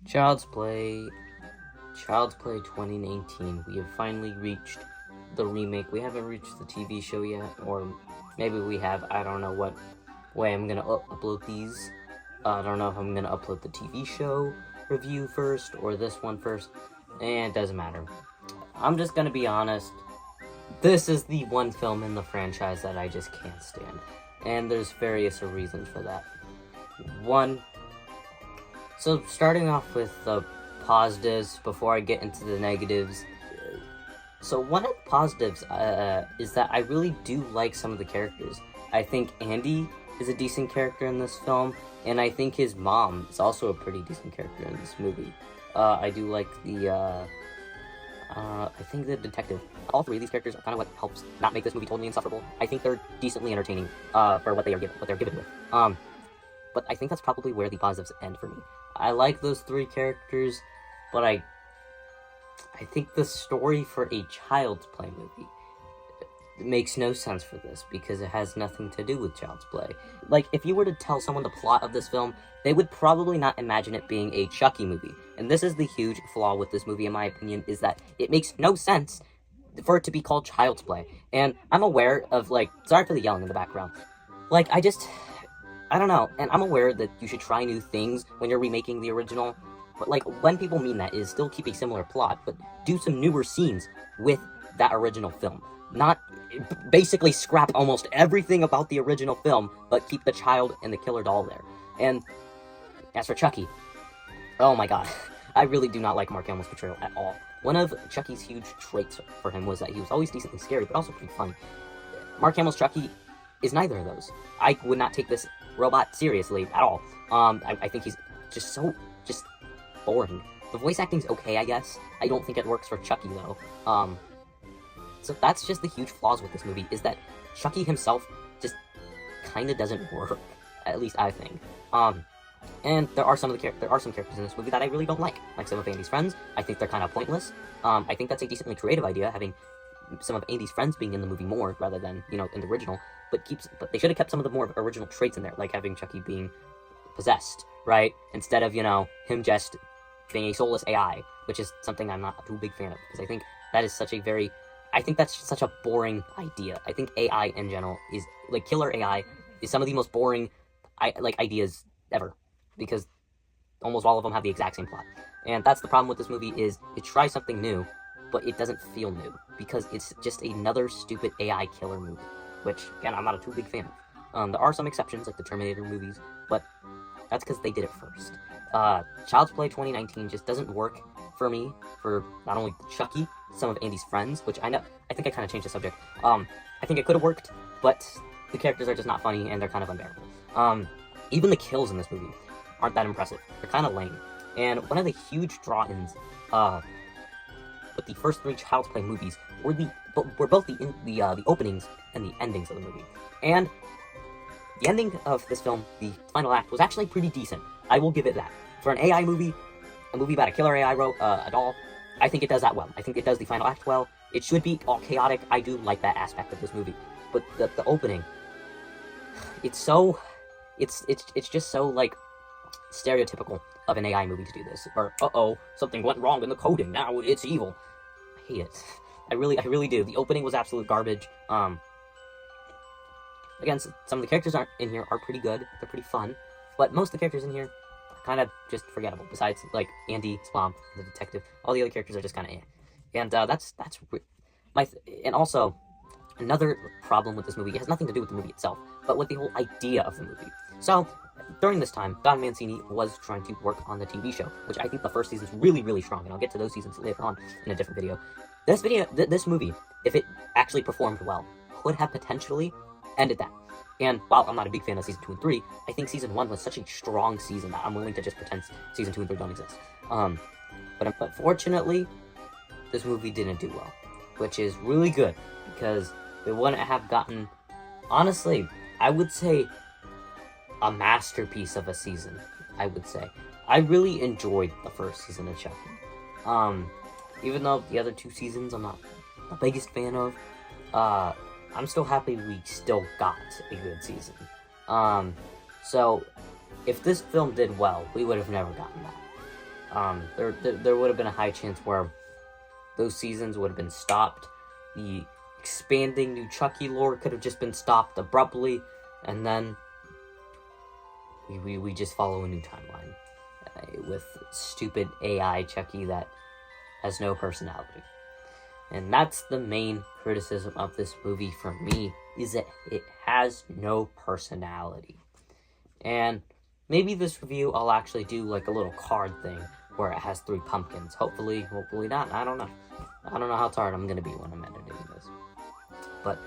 Child's Play, Child's Play 2019. We have finally reached the remake. We haven't reached the TV show yet, or maybe we have. I don't know what way I'm gonna upload these. I don't know if I'm gonna upload the TV show review first or this one first. And it doesn't matter. I'm just gonna be honest. This is the one film in the franchise that I just can't stand. And there's various reasons for that. One, so starting off with the positives before I get into the negatives. So one of the positives is that I really do like some of the characters. I think Andy is a decent character in this film, and I think his mom is also a pretty decent character in this movie. I do like I think the detective. All three of these characters are kind of what helps not make this movie totally insufferable. I think they're decently entertaining for what they're given with. But I think that's probably where the positives end for me. I like those three characters, but I think the story for a Child's Play movie makes no sense for this because it has nothing to do with Child's Play. Like, if you were to tell someone the plot of this film, they would probably not imagine it being a Chucky movie. And this is the huge flaw with this movie, in my opinion, is that it makes no sense for it to be called Child's Play. And I'm aware of, sorry for the yelling in the background. I don't know, and I'm aware that you should try new things when you're remaking the original, but when people mean that is still keep a similar plot, but do some newer scenes with that original film. Not basically scrap almost everything about the original film, but keep the child and the killer doll there. And as for Chucky, oh my god, I really do not like Mark Hamill's portrayal at all. One of Chucky's huge traits for him was that he was always decently scary, but also pretty funny. Mark Hamill's Chucky is neither of those. I would not take this robot seriously at all. I think he's just boring. The voice acting's okay, I guess. I don't think it works for Chucky, though. So that's just the huge flaws with this movie, is that Chucky himself just kinda doesn't work. At least I think. And there are some characters in this movie that I really don't like some of Andy's friends. I think they're kind of pointless. I think that's a decently creative idea, having some of Andy's friends being in the movie more rather than, in the original. But they should have kept some of the more original traits in there, like having Chucky being possessed, right? Instead of, him just being a soulless AI, which is something I'm not too big fan of, because I think that is that's such a boring idea. I think AI in general is, killer AI is some of the most boring, ideas ever, because almost all of them have the exact same plot. And that's the problem with this movie, is it tries something new, but it doesn't feel new, because it's just another stupid AI killer movie, which, again, I'm not a too big fan of. There are some exceptions, like the Terminator movies, but that's because they did it first. Child's Play 2019 just doesn't work for me, for not only Chucky, some of Andy's friends, which I think I kind of changed the subject. I think it could have worked, but the characters are just not funny, and they're kind of unbearable. Even the kills in this movie aren't that impressive. They're kind of lame. And one of the huge draw-ins, with the first three Child's Play movies were both the openings and the endings of the movie. And the ending of this film, the final act, was actually pretty decent. I will give it that. For an AI movie, a movie about a killer AI a doll, I think it does that well. I think it does the final act well. It should be all chaotic. I do like that aspect of this movie. But the opening, it's just so, stereotypical of an AI movie to do this. Or, uh-oh, something went wrong in the coding, now it's evil. I hate it. I really do. The opening was absolute garbage. Again, some of the characters in here are pretty good. They're pretty fun. But most of the characters in here are kind of just forgettable. Besides, Andy, his mom, the detective. All the other characters are just kind of eh. And and also, another problem with this movie, it has nothing to do with the movie itself, but with the whole idea of the movie. So, during this time, Don Mancini was trying to work on the TV show, which I think the first season's really, really strong, and I'll get to those seasons later on in a different video. This movie, if it actually performed well, could have potentially ended that. And while I'm not a big fan of season 2 and 3, I think season 1 was such a strong season that I'm willing to just pretend season 2 and 3 don't exist. But unfortunately, this movie didn't do well, which is really good, because we wouldn't have gotten, honestly, I would say, a masterpiece of a season, I would say. I really enjoyed the first season of Chucky. Even though the other two seasons I'm not the biggest fan of, I'm still happy we still got a good season. So, if this film did well, we would have never gotten that. There would have been a high chance where those seasons would have been stopped. The expanding new Chucky lore could have just been stopped abruptly, and then we just follow a new timeline with stupid AI Chucky that has no personality. And that's the main criticism of this movie for me, is that it has no personality. And maybe this review I'll actually do like a little card thing where it has 3 pumpkins. Hopefully not. I don't know. I don't know how tired I'm gonna be when I'm editing this. But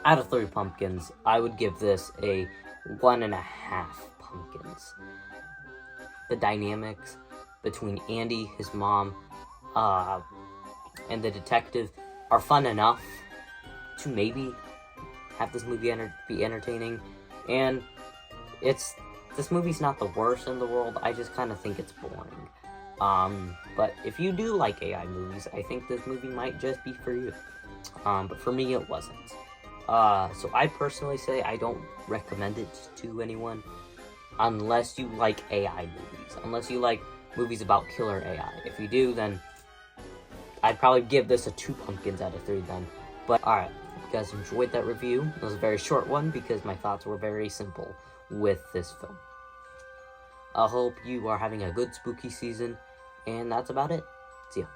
out of 3 pumpkins, I would give this a 1.5 pumpkins. The dynamics between Andy, his mom, and the detective are fun enough to maybe have this movie be entertaining. And this movie's not the worst in the world. I just kind of think it's boring. But if you do like AI movies, I think this movie might just be for you. But for me, it wasn't. So I personally say I don't recommend it to anyone unless you like AI movies. Unless you like movies about killer AI. If you do, then I'd probably give this a 2 pumpkins out of 3 then. But alright, if you guys enjoyed that review. It was a very short one because my thoughts were very simple with this film. I hope you are having a good spooky season, and that's about it. See ya.